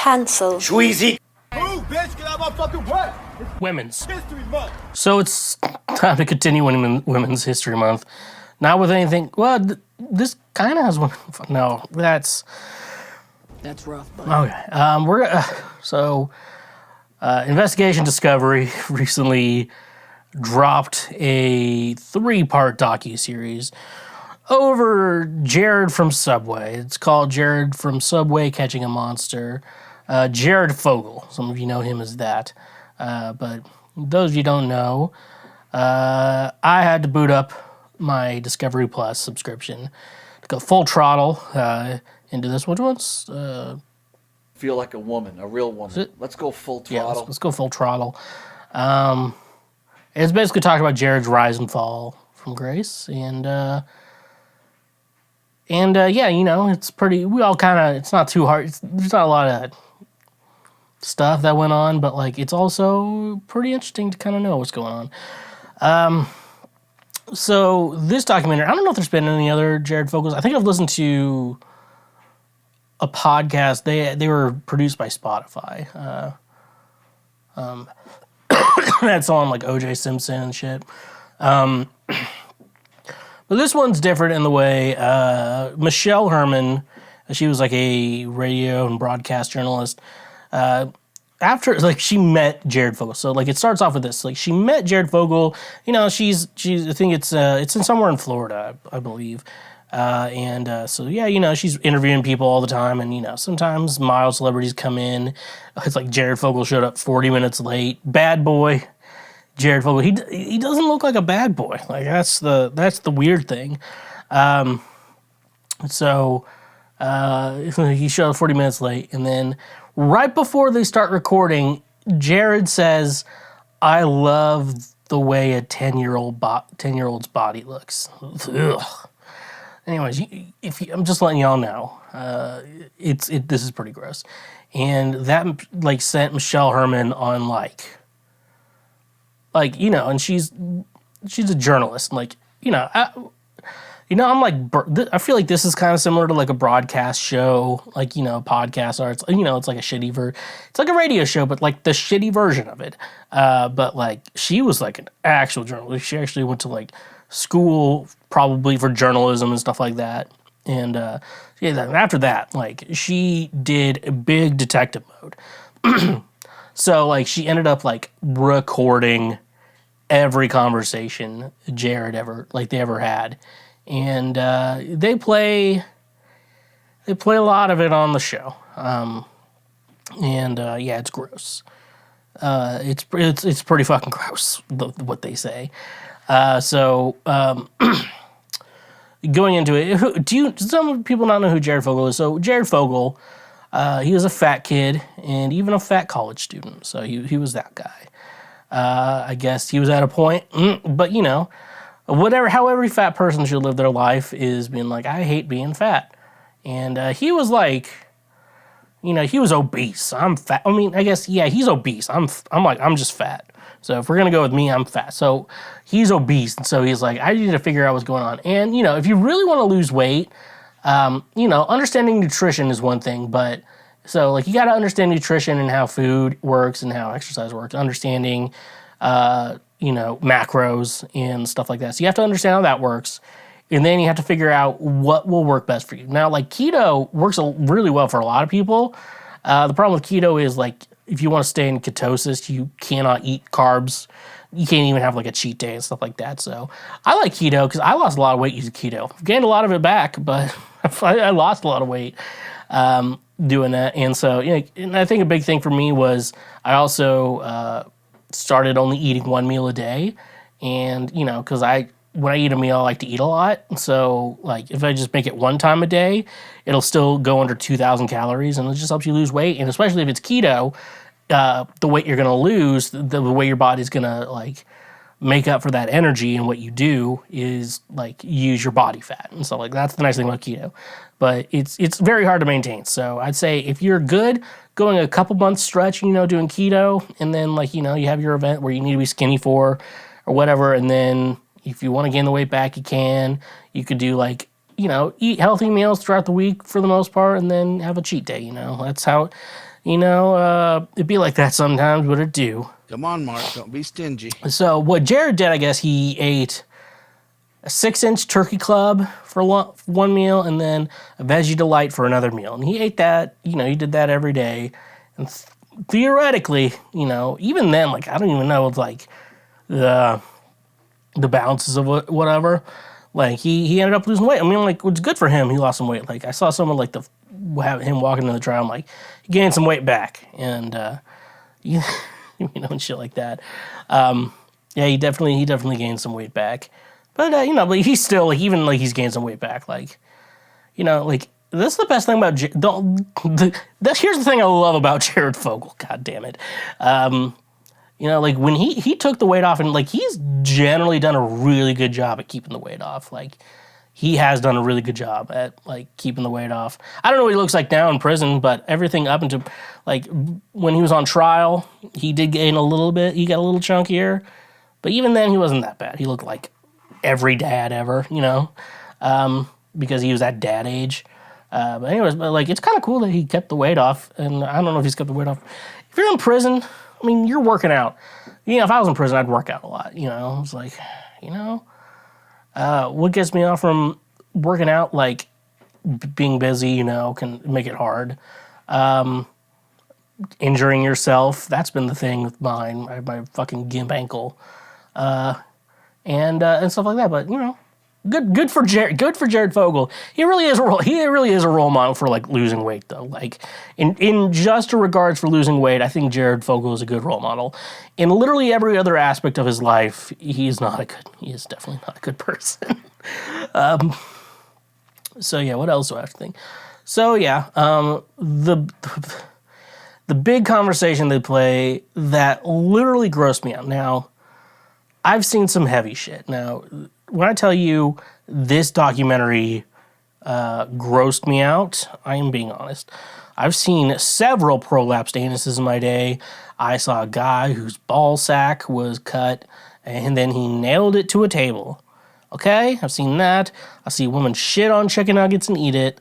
Cancelled. Squeezy. Move, bitch, get out of my fucking way. Women's. History month. So it's time to continue Women's History Month. Not with anything. Well, this kind of has one. No, that's rough, buddy. Okay. Investigation Discovery recently dropped a 3-part docuseries over Jared from Subway. It's called Jared from Subway Catching a Monster. Jared Fogle. Some of you know him as that. But those of you who don't know, I had to boot up my Discovery Plus subscription to go full throttle into this. Which one's? Feel like a woman, a real woman. Let's go full throttle. Yeah, let's go full throttle. It's basically talking about Jared's rise and fall from grace, and yeah, you know, it's pretty. We all kind of. It's not too hard. There's not a lot of stuff that went on, but like it's also pretty interesting to kind of know what's going on. So this documentary, I don't know if there's been any other Jared Fogles. I think I've listened to a podcast. They were produced by Spotify. That's on like O.J. Simpson and shit. But this one's different in the way Michelle Herman, she was like a radio and broadcast journalist. After, like, she met Jared Fogle. So, like, it starts off with this. Like, she met Jared Fogle. You know, she's I think it's in somewhere in Florida, I believe. So, yeah, you know, she's interviewing people all the time. And, you know, sometimes mild celebrities come in. It's like Jared Fogle showed up 40 minutes late. Bad boy. Jared Fogle. He doesn't look like a bad boy. Like, that's the weird thing. He showed up 40 minutes late. And then right before they start recording, Jared says, "I love the way a 10-year-old's body looks." Ugh. Anyways, I'm just letting y'all know, this is pretty gross, and that like sent Michelle Herman on like you know, and she's a journalist, like you know. I'm like, I feel like this is kind of similar to like a broadcast show, like, you know, podcasts are, it's, you know, it's like a it's like a radio show, but like the shitty version of it. But like, she was like an actual journalist. She actually went to like school probably for journalism and stuff like that. And after that, like she did a big detective mode. So like she ended up like recording every conversation Jared ever had. And they play a lot of it on the show, yeah, it's gross. It's pretty fucking gross what they say. Going into it, some people not know who Jared Fogle is? So Jared Fogle, he was a fat kid and even a fat college student. So he was that guy. I guess he was at a point, but you know. How every fat person should live their life is being like, I hate being fat. And he was like, you know, he was obese. I'm fat. I mean, I guess, yeah, he's obese. I'm just fat. So if we're going to go with me, I'm fat. So he's obese. And so he's like, I need to figure out what's going on. And, you know, if you really want to lose weight, you know, understanding nutrition is one thing. But so like you got to understand nutrition and how food works and how exercise works. Understanding, you know, macros and stuff like that. So you have to understand how that works. And then you have to figure out what will work best for you. Now, like keto works really well for a lot of people. The problem with keto is like, if you want to stay in ketosis, you cannot eat carbs. You can't even have like a cheat day and stuff like that. So I like keto because I lost a lot of weight using keto. Gained a lot of it back, but I lost a lot of weight doing that. And so, you know, and I think a big thing for me was I also started only eating one meal a day. And, you know, because when I eat a meal, I like to eat a lot. So, like, if I just make it one time a day, it'll still go under 2,000 calories, and it just helps you lose weight. And especially if it's keto, the weight you're going to lose, the way your body's going to, like, make up for that energy, and what you do is, like, use your body fat. And so, like, that's the nice thing about keto. But it's very hard to maintain. So I'd say if you're good, going a couple months stretch, you know, doing keto, and then, like, you know, you have your event where you need to be skinny for or whatever, and then if you want to gain the weight back, you can. You could do, like, you know, eat healthy meals throughout the week for the most part, and then have a cheat day, you know. That's how It'd be like that sometimes, but it do. Come on, Mark. Don't be stingy. So what Jared did, I guess, he ate a 6-inch turkey club for one meal and then a veggie delight for another meal. And he ate that, he did that every day. And theoretically, even then, like, I don't even know, like, the balances of whatever. Like, he ended up losing weight. I mean, like, it's good for him. He lost some weight. Like, I saw someone, like, him walking in the trial. I'm like, he gained some weight back. And, and shit like that. Yeah, he definitely gained some weight back. But, but he's still, like, even, like, he's gained some weight back. Like, like, this is the best thing about, here's the thing I love about Jared Fogle. God damn it. Like, when he took the weight off, and, like, he's generally done a really good job at keeping the weight off. Like, he has done a really good job at, like, keeping the weight off. I don't know what he looks like now in prison, but everything up into, like, when he was on trial, he did gain a little bit. He got a little chunkier. But even then, he wasn't that bad. He looked like every dad ever, because he was at dad age. But anyways, like, it's kind of cool that he kept the weight off. And I don't know if he's kept the weight off. If you're in prison, I mean, you're working out. If I was in prison, I'd work out a lot, It's like, what gets me off from working out, like, being busy, can make it hard. Injuring yourself, that's been the thing with mine, my fucking gimp ankle. And stuff like that, but, good for Jared Fogle. He really is a role model for, like, losing weight, though. Like, in just regards for losing weight, I think Jared Fogle is a good role model. In literally every other aspect of his life, he is definitely not a good person. So yeah, what else do I have to think? So yeah, the big conversation they play that literally grossed me out. Now, I've seen some heavy shit. Now, when I tell you this documentary grossed me out, I am being honest. I've seen several prolapsed anuses in my day. I saw a guy whose ball sack was cut and then he nailed it to a table. Okay, I've seen that. I see a woman shit on chicken nuggets and eat it.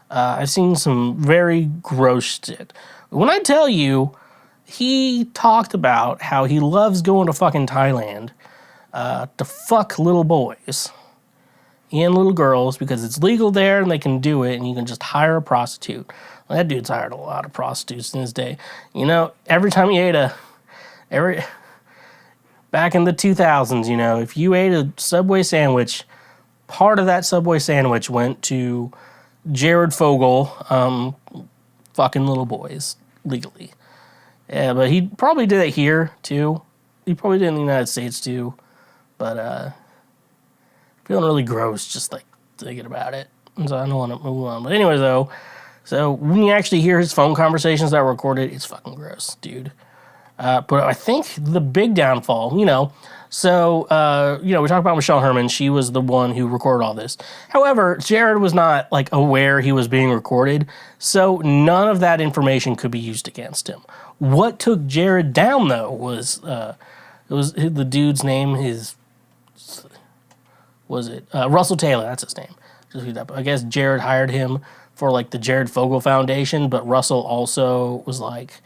I've seen some very gross shit. When I tell you, he talked about how he loves going to fucking Thailand to fuck little boys and little girls because it's legal there and they can do it and you can just hire a prostitute. Well, that dude's hired a lot of prostitutes in his day. Every time he ate back in the 2000s, if you ate a Subway sandwich, part of that Subway sandwich went to Jared Fogle fucking little boys legally. Yeah, but he probably did it here, too. He probably did in the United States, too. But, feeling really gross just, like, thinking about it. And so I don't want to move on. But anyway, though, so when you actually hear his phone conversations that were recorded, it's fucking gross, dude. But I think the big downfall, we talked about Michelle Herman. She was the one who recorded all this. However, Jared was not, like, aware he was being recorded, so none of that information could be used against him. What took Jared down, though, was, it was the dude's name, Russell Taylor, that's his name. I guess Jared hired him for, like, the Jared Fogle Foundation, but Russell also was like,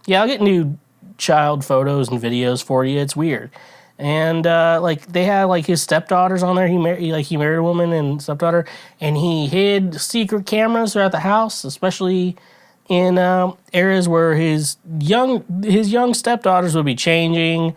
yeah, I'll get new child photos and videos for you. It's weird. And, like, they had, like, his stepdaughters on there. He married a woman and stepdaughter, and he hid secret cameras throughout the house, especially in areas where his young stepdaughters would be changing.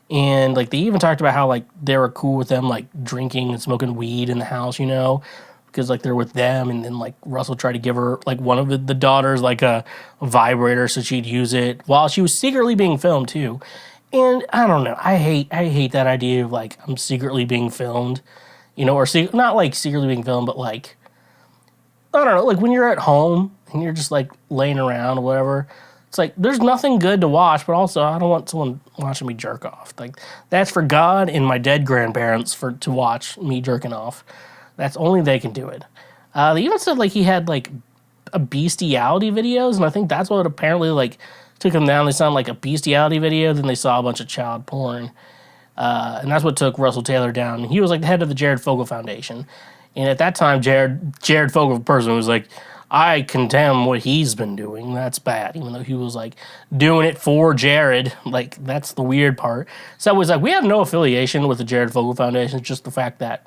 And, like, they even talked about how, like, they were cool with them, like, drinking and smoking weed in the house, because, like, they're with them. And then, like, Russell tried to give her, like, one of the daughters, like, a vibrator so she'd use it while she was secretly being filmed, too. And I don't know. I hate that idea of, like, I'm secretly being filmed, or not, like, secretly being filmed, but, like, I don't know, like, when you're at home and you're just, like, laying around or whatever, it's like, there's nothing good to watch, but also I don't want someone watching me jerk off. Like, that's for God and my dead grandparents to watch me jerking off. That's only they can do it. They even said, like, he had, like, a bestiality videos, and I think that's what apparently, like, took him down. They saw, like, a bestiality video, then they saw a bunch of child porn. And that's what took Russell Taylor down. He was, like, the head of the Jared Fogle Foundation. And at that time, Jared Fogle person was like, I condemn what he's been doing. That's bad, even though he was like doing it for Jared. Like, that's the weird part. So it was like, we have no affiliation with the Jared Fogle Foundation. It's just the fact that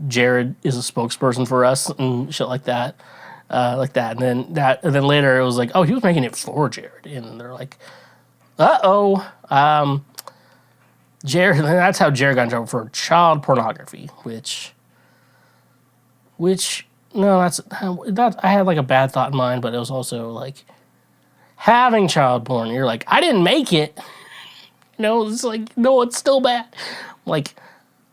Jared is a spokesperson for us and shit like that. And then later it was like, oh, he was making it for Jared. And they're like, Jared, and that's how Jared got in trouble for child pornography, which no, that's I had like a bad thought in mind, but it was also like having child porn. You're like, I didn't make it. It's like, no, it's still bad. Like,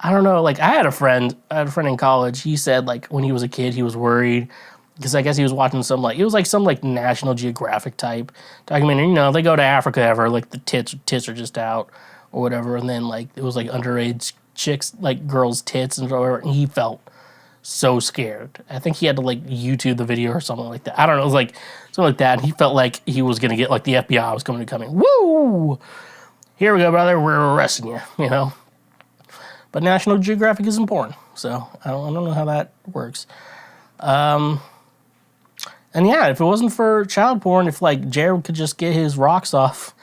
I don't know. Like, I had a friend in college. He said like when he was a kid, he was worried because I guess he was watching some National Geographic type documentary. They go to Africa ever, like the tits are just out or whatever, and then like it was like underage chicks, like girls' tits and whatever, and he felt so scared. I think he had to like YouTube the video or something like that. I don't know. It was like something like that. And he felt like he was gonna get like the FBI was coming. Woo! Here we go, brother. We're arresting you. But National Geographic is important, so I don't know how that works. And yeah, if it wasn't for child porn, if like Jared could just get his rocks off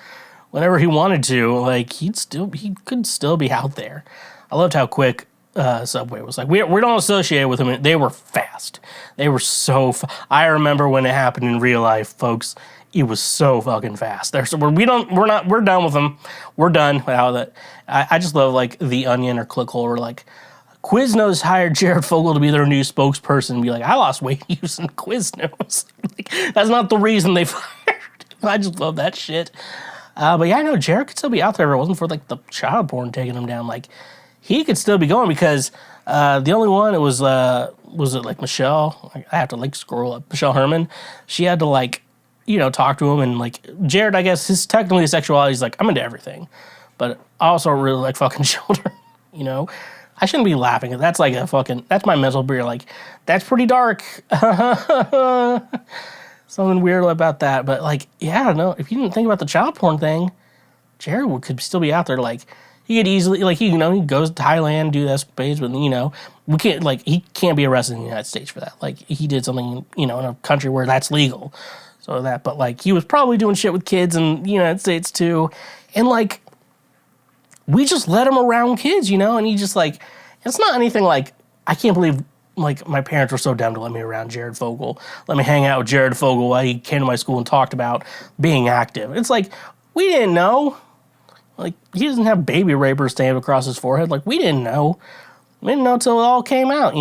whenever he wanted to, like he could still be out there. I loved how quick Subway was like, we don't associate with them. They were fast. They were so I remember when it happened in real life, folks. It was so fucking fast. We're done with them. We're done. How that I just love like The Onion or Clickhole or like Quiznos hired Jared Fogle to be their new spokesperson and be like, I lost weight using Quiznos. Like, that's not the reason they fired. I just love that shit. But yeah, I know Jared could still be out there if it wasn't for like the child porn taking him down. Like, he could still be going because the only one, it was it like Michelle? I have to like scroll up. Michelle Herman. She had to like, talk to him and like Jared, I guess his sexuality is like, I'm into everything. But I also really like fucking children, I shouldn't be laughing. That's like that's my mental beer. Like, that's pretty dark. Something weird about that. But like, yeah, no, if you didn't think about the child porn thing, Jared could still be out there. Like, he could easily, like, he goes to Thailand, do escapades, but, we can't, like, he can't be arrested in the United States for that. Like, he did something, in a country where that's legal. But, like, he was probably doing shit with kids in the United States, too. And, like, we just let him around kids, and he just, like, it's not anything like, I can't believe, like, my parents were so dumb to let me around Jared Fogle. Let me hang out with Jared Fogle while he came to my school and talked about being active. It's like, we didn't know. Like, he doesn't have baby raper stamped across his forehead. Like, we didn't know. We didn't know until it all came out,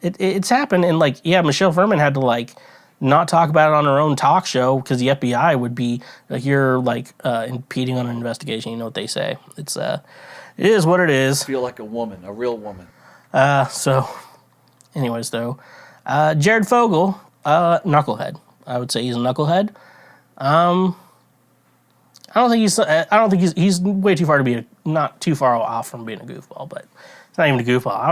It's happened. And, like, yeah, Michelle Furman had to, like, not talk about it on her own talk show because the FBI would be, like, you're, like, impeding on an investigation. You know what they say. It is what it is. Feel like a woman, a real woman. So, anyways, though, Jared Fogle, knucklehead. I would say he's a knucklehead. I don't think he's way too far to be not too far off from being a goofball, but it's not even a goofball. I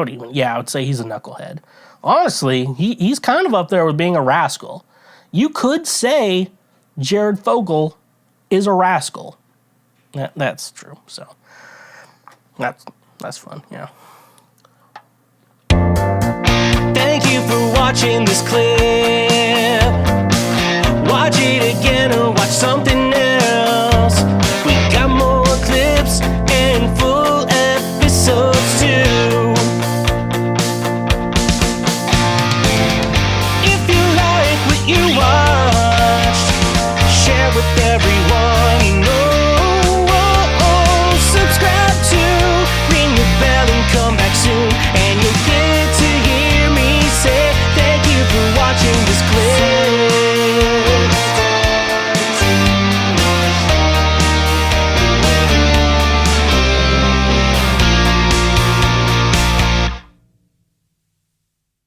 would say he's a knucklehead. Honestly, he's kind of up there with being a rascal. You could say Jared Fogle is a rascal. That's true. So that's fun. Yeah. Thank you for watching this clip. Watch it again or watch something else. We got more clips and full episodes too. If you like what you watched, share with everyone.